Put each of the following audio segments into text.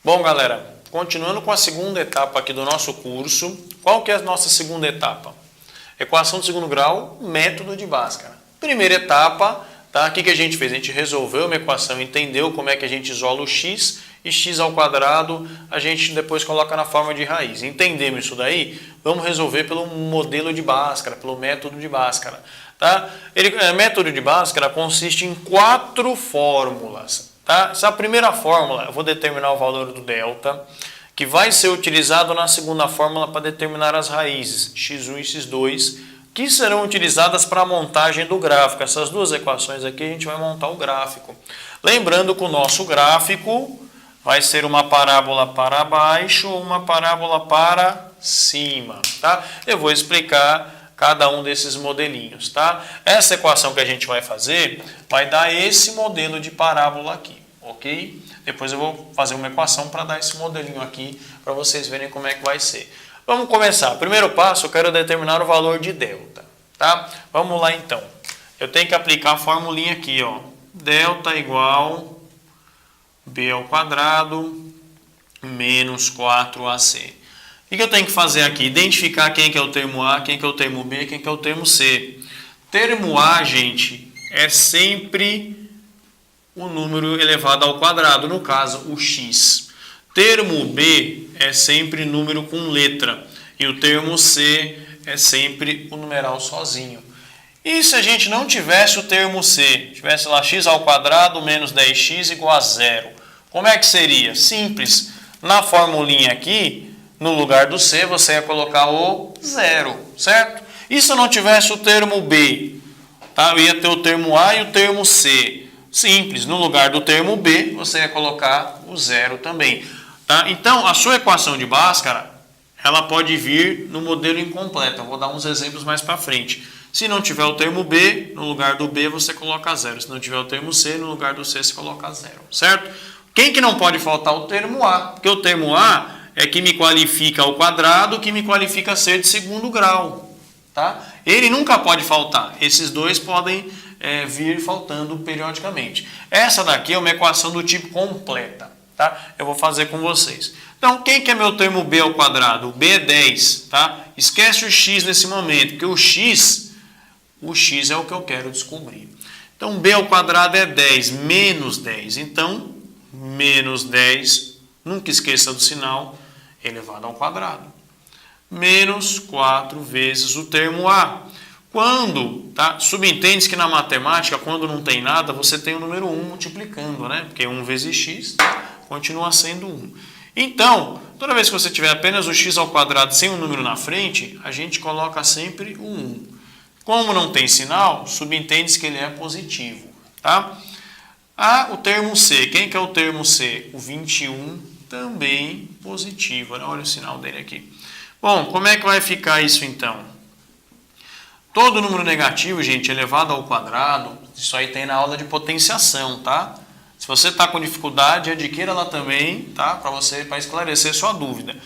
Bom, galera, continuando com a segunda etapa aqui do nosso curso, qual que é a nossa segunda etapa? Equação de segundo grau, método de Bhaskara. Primeira etapa, tá? O que a gente fez? A gente resolveu uma equação, entendeu como é que a gente isola o x e x ao quadrado a gente depois coloca na forma de raiz. Entendemos isso daí? Vamos resolver pelo modelo de Bhaskara, pelo método de Bhaskara. Tá? O método de Bhaskara consiste em 4 fórmulas. Tá? Essa primeira fórmula, eu vou determinar o valor do delta, que vai ser utilizado na segunda fórmula para determinar as raízes, x1 e x2, que serão utilizadas para a montagem do gráfico. Essas duas equações aqui a gente vai montar o gráfico. Lembrando que o nosso gráfico vai ser uma parábola para baixo ou uma parábola para cima. Tá? Eu vou explicar cada um desses modelinhos, tá? Essa equação que a gente vai fazer vai dar esse modelo de parábola aqui, ok? Depois eu vou fazer uma equação para dar esse modelinho aqui, para vocês verem como é que vai ser. Vamos começar. Primeiro passo, eu quero determinar o valor de delta, tá? Vamos lá então. Eu tenho que aplicar a formulinha aqui, ó. Delta igual b ao quadrado menos 4ac. O que eu tenho que fazer aqui? Identificar quem que é o termo A, quem que é o termo B, quem que é o termo C. Termo A, gente, é sempre o número elevado ao quadrado, no caso, o x. Termo B é sempre número com letra. E o termo C é sempre o numeral sozinho. E se a gente não tivesse o termo C, tivesse lá x ao quadrado menos 10x igual a 0, como é que seria? Simples. Na formulinha aqui, no lugar do C, você ia colocar o 0, certo? E se eu não tivesse o termo B? Tá? Eu ia ter o termo A e o termo C. Simples, no lugar do termo B, você ia colocar o 0 também. Tá? Então, a sua equação de Bhaskara, ela pode vir no modelo incompleto. Eu vou dar uns exemplos mais para frente. Se não tiver o termo B, no lugar do B, você coloca 0. Se não tiver o termo C, no lugar do C, você coloca 0, certo? Quem que não pode faltar? O termo A, porque o termo A é que me qualifica ao quadrado, que me qualifica a ser de segundo grau. Tá? Ele nunca pode faltar. Esses dois podem vir faltando periodicamente. Essa daqui é uma equação do tipo completa. Tá? Eu vou fazer com vocês. Então, quem que é meu termo b ao quadrado? O b é 10. Tá? Esquece o x nesse momento, porque o x é o que eu quero descobrir. Então, b ao quadrado é 10 menos 10. Então, menos 10, nunca esqueça do sinal, elevado ao quadrado. Menos 4 vezes o termo A. Quando, tá? Subentende-se que na matemática, quando não tem nada, você tem o número 1 multiplicando, né? Porque 1 vezes x continua sendo 1. Então, toda vez que você tiver apenas o x ao quadrado sem um número na frente, a gente coloca sempre o 1. Como não tem sinal, subentende-se que ele é positivo, tá? O termo C. Quem que é o termo C? O 21, também positivo. Olha o sinal dele aqui. Bom, como é que vai ficar isso então? Todo número negativo, gente, elevado ao quadrado, isso aí tem na aula de potenciação, tá? Se você está com dificuldade, adquira ela também, tá? Para esclarecer sua dúvida.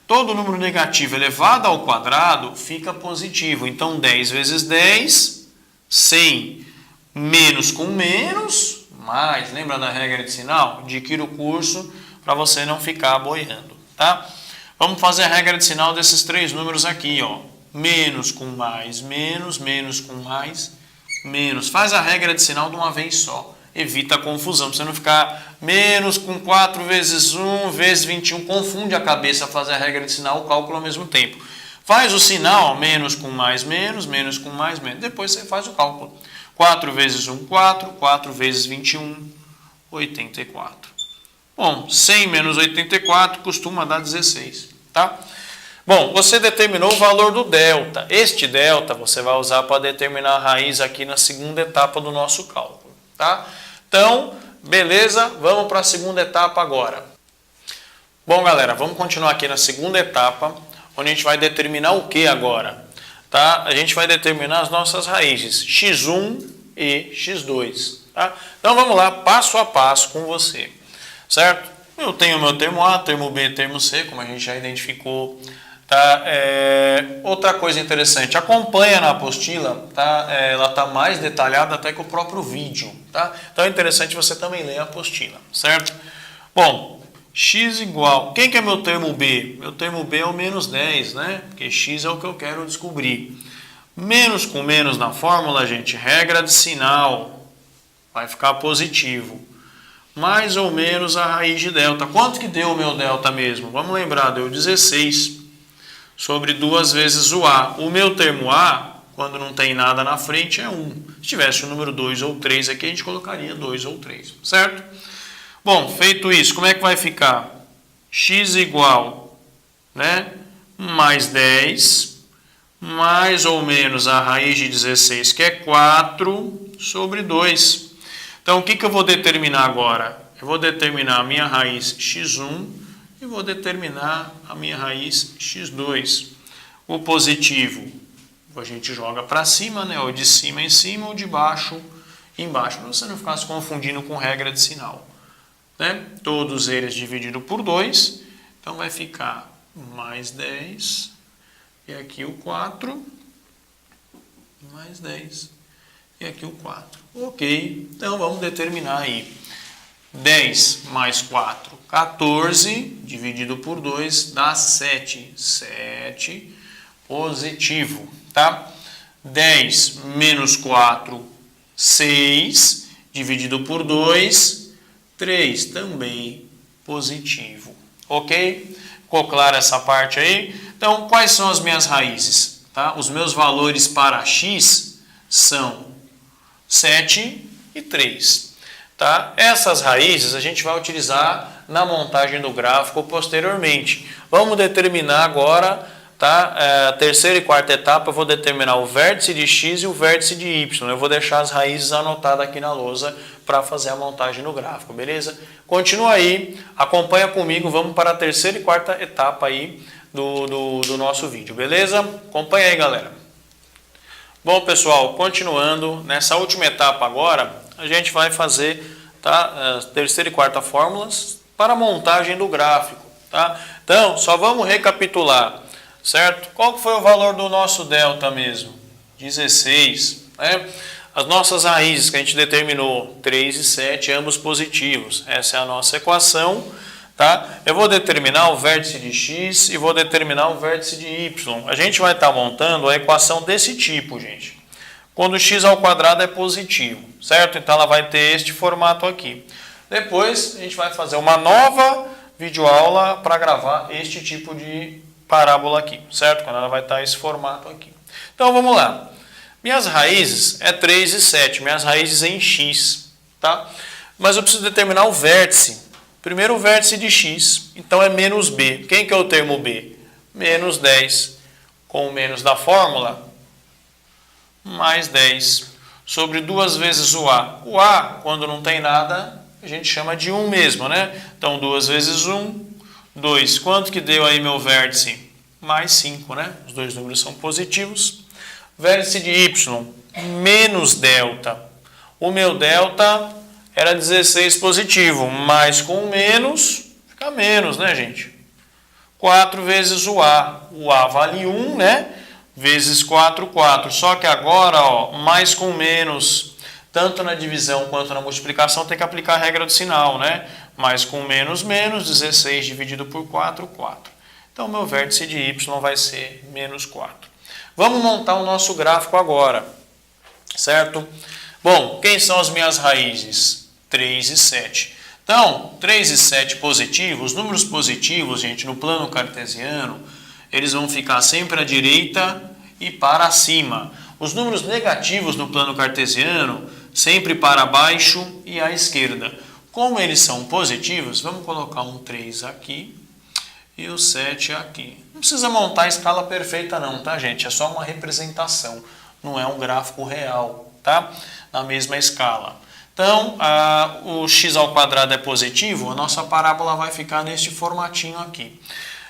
Todo número negativo elevado ao quadrado fica positivo. Então, 10 vezes 10, 100. Menos com menos, mais. Lembra da regra de sinal? Adquira o curso para você não ficar boiando, tá? Vamos fazer a regra de sinal desses 3 números aqui, ó. Menos com mais, menos, menos com mais, menos. Faz a regra de sinal de uma vez só. Evita a confusão, para você não ficar menos com 4 vezes 1 vezes 21. Confunde a cabeça fazer a regra de sinal e o cálculo ao mesmo tempo. Faz o sinal, menos com mais, menos, menos com mais, menos. Depois você faz o cálculo. 4 vezes 1, 4. 4 vezes 21, 84. Bom, 100 menos 84 costuma dar 16, tá? Bom, você determinou o valor do delta. Este delta você vai usar para determinar a raiz aqui na segunda etapa do nosso cálculo, tá? Então, beleza? Vamos para a segunda etapa agora. Bom, galera, vamos continuar aqui na segunda etapa, onde a gente vai determinar o que agora? Tá? A gente vai determinar as nossas raízes, x1 e x2. Tá? Então, vamos lá, passo a passo com você. Certo? Eu tenho o meu termo A, termo B, termo C, como a gente já identificou. Tá? Outra coisa interessante, acompanha na apostila, tá? Ela está mais detalhada até que o próprio vídeo. Tá? Então é interessante você também ler a apostila, certo? Bom, x igual... Quem que é meu termo B? Meu termo B é o menos 10, né? Porque x é o que eu quero descobrir. Menos com menos na fórmula, gente, regra de sinal. Vai ficar positivo. Mais ou menos a raiz de delta. Quanto que deu o meu delta mesmo? Vamos lembrar, deu 16 sobre 2 vezes o A. O meu termo A, quando não tem nada na frente, é 1. Se tivesse o número 2 ou 3 aqui, a gente colocaria 2 ou 3, certo? Bom, feito isso, como é que vai ficar? X igual, né? Mais 10, mais ou menos a raiz de 16, que é 4 sobre 2. Então, o que eu vou determinar agora? Eu vou determinar a minha raiz x1 e vou determinar a minha raiz x2. O positivo, a gente joga para cima, né? Ou de cima em cima, ou de baixo embaixo, para você não ficar se confundindo com regra de sinal. Né? Todos eles dividido por 2, então vai ficar mais 10, e aqui o 4, mais 10, e aqui o 4. Ok, então vamos determinar aí. 10 mais 4, 14, dividido por 2, dá 7. 7, positivo, tá? 10 menos 4, 6, dividido por 2, 3, também positivo. Ok? Ficou clara essa parte aí? Então, quais são as minhas raízes? Tá? Os meus valores para x são 7 e 3. Tá? Essas raízes a gente vai utilizar na montagem do gráfico posteriormente. Vamos determinar agora, tá? A terceira e quarta etapa eu vou determinar o vértice de x e o vértice de y. Eu vou deixar as raízes anotadas aqui na lousa para fazer a montagem do gráfico, beleza? Continua aí, acompanha comigo, vamos para a terceira e quarta etapa aí do nosso vídeo, beleza? Acompanha aí, galera. Bom, pessoal, continuando, nessa última etapa agora, a gente vai fazer, tá, a terceira e quarta fórmulas para a montagem do gráfico, tá? Então, só vamos recapitular, certo? Qual que foi o valor do nosso delta mesmo? 16, né? As nossas raízes que a gente determinou, 3 e 7, ambos positivos. Essa é a nossa equação, tá? Eu vou determinar o vértice de x e vou determinar o vértice de y. A gente vai estar montando a equação desse tipo, gente. Quando x ao quadrado é positivo, certo? Então ela vai ter este formato aqui. Depois a gente vai fazer uma nova videoaula para gravar este tipo de parábola aqui, certo? Quando ela vai estar esse formato aqui. Então vamos lá. Minhas raízes é 3 e 7, minhas raízes em x, tá? Mas eu preciso determinar o vértice. Primeiro o vértice de x, então é menos b. Quem que é o termo b? Menos 10, com o menos da fórmula, mais 10, sobre 2 vezes o a. O a, quando não tem nada, a gente chama de 1 mesmo, né? Então 2 vezes 1, 2. Quanto que deu aí meu vértice? Mais 5, né? Os dois números são positivos. Vértice de y, menos delta. O meu delta era 16 positivo, mas com menos, fica menos, né, gente? 4 vezes o A. O A vale 1, né? Vezes 4, 4. Só que agora, ó, mais com menos, tanto na divisão quanto na multiplicação, tem que aplicar a regra do sinal, né? Mais com menos, menos, 16 dividido por 4, 4. Então, meu vértice de y vai ser menos 4. Vamos montar o nosso gráfico agora, certo? Bom, quem são as minhas raízes? 3 e 7. Então, 3 e 7 positivos, números positivos, gente, no plano cartesiano, eles vão ficar sempre à direita e para cima. Os números negativos no plano cartesiano, sempre para baixo e à esquerda. Como eles são positivos, vamos colocar um 3 aqui e o 7 aqui. Não precisa montar a escala perfeita não, tá, gente? É só uma representação, não é um gráfico real, tá? Na mesma escala. Então, o x ao quadrado é positivo, a nossa parábola vai ficar neste formatinho aqui.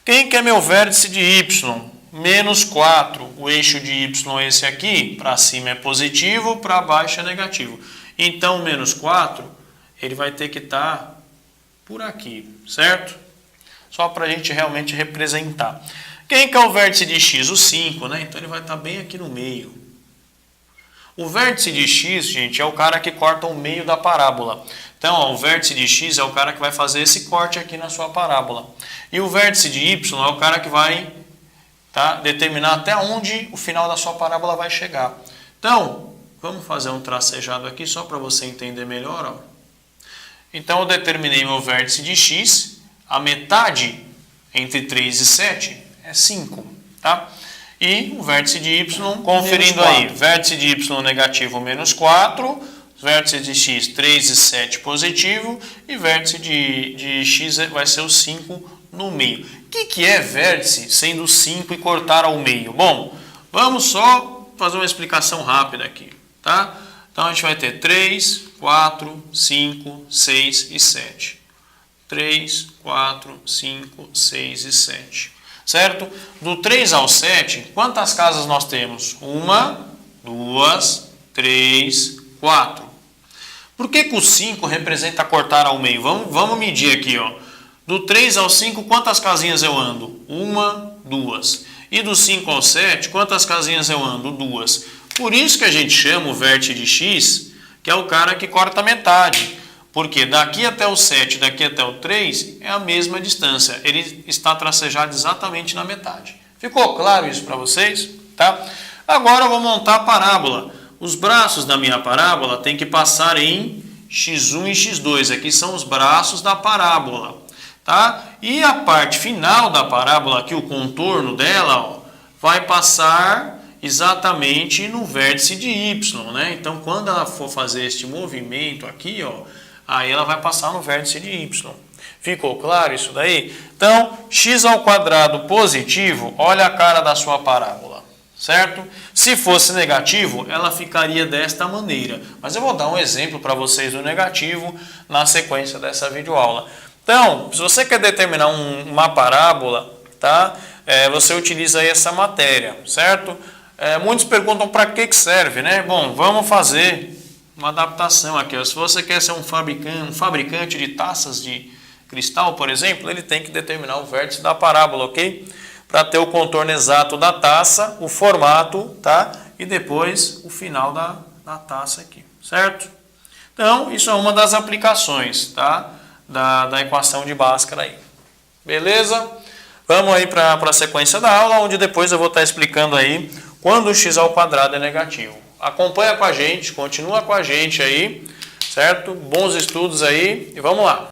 Quem que é meu vértice de y? Menos 4. O eixo de y, esse aqui, para cima é positivo, para baixo é negativo. Então, menos 4, ele vai ter que estar por aqui, certo? Só para a gente realmente representar. Quem que é o vértice de x? O 5, né? Então ele vai estar bem aqui no meio. O vértice de x, gente, é o cara que corta o meio da parábola. Então, ó, o vértice de x é o cara que vai fazer esse corte aqui na sua parábola. E o vértice de y é o cara que vai determinar até onde o final da sua parábola vai chegar. Então, vamos fazer um tracejado aqui só para você entender melhor. Ó. Então, eu determinei meu vértice de x, a metade entre 3 e 7 é 5, tá? E o vértice de y, conferindo aí, vértice de y negativo menos 4, vértice de x 3 e 7 positivo e vértice de x vai ser o 5 no meio. O que é vértice sendo 5 e cortar ao meio? Bom, vamos só fazer uma explicação rápida aqui, tá? Então a gente vai ter 3, 4, 5, 6 e 7. 3, 4, 5, 6 e 7. Certo? Do 3 ao 7, quantas casas nós temos? 1, 2, 3, 4. Por que o 5 representa cortar ao meio? Vamos medir aqui, ó. Do 3 ao 5, quantas casinhas eu ando? 1, 2. E do 5 ao 7, quantas casinhas eu ando? 2. Por isso que a gente chama o vértice de x, que é o cara que corta a metade. Porque daqui até o 7, daqui até o 3, é a mesma distância. Ele está tracejado exatamente na metade. Ficou claro isso para vocês? Tá? Agora eu vou montar a parábola. Os braços da minha parábola têm que passar em x1 e x2. Aqui são os braços da parábola. Tá? E a parte final da parábola, aqui o contorno dela, ó, vai passar exatamente no vértice de y. Né? Então, quando ela for fazer este movimento aqui, ó, aí ela vai passar no vértice de y. Ficou claro isso daí? Então, x ao quadrado positivo, olha a cara da sua parábola, certo? Se fosse negativo, ela ficaria desta maneira. Mas eu vou dar um exemplo para vocês do negativo na sequência dessa videoaula. Então, se você quer determinar uma parábola, tá? Você utiliza aí essa matéria, certo? Muitos perguntam para que serve, né? Bom, vamos fazer uma adaptação aqui. Se você quer ser um fabricante de taças de cristal, por exemplo, ele tem que determinar o vértice da parábola, ok? Para ter o contorno exato da taça, o formato, tá? E depois o final da taça aqui, certo? Então, isso é uma das aplicações, tá? Da equação de Bhaskara aí. Beleza? Vamos aí para a sequência da aula, onde depois eu vou estar explicando aí quando o x ao quadrado é negativo. Acompanha com a gente, continua com a gente aí, certo? Bons estudos aí e vamos lá.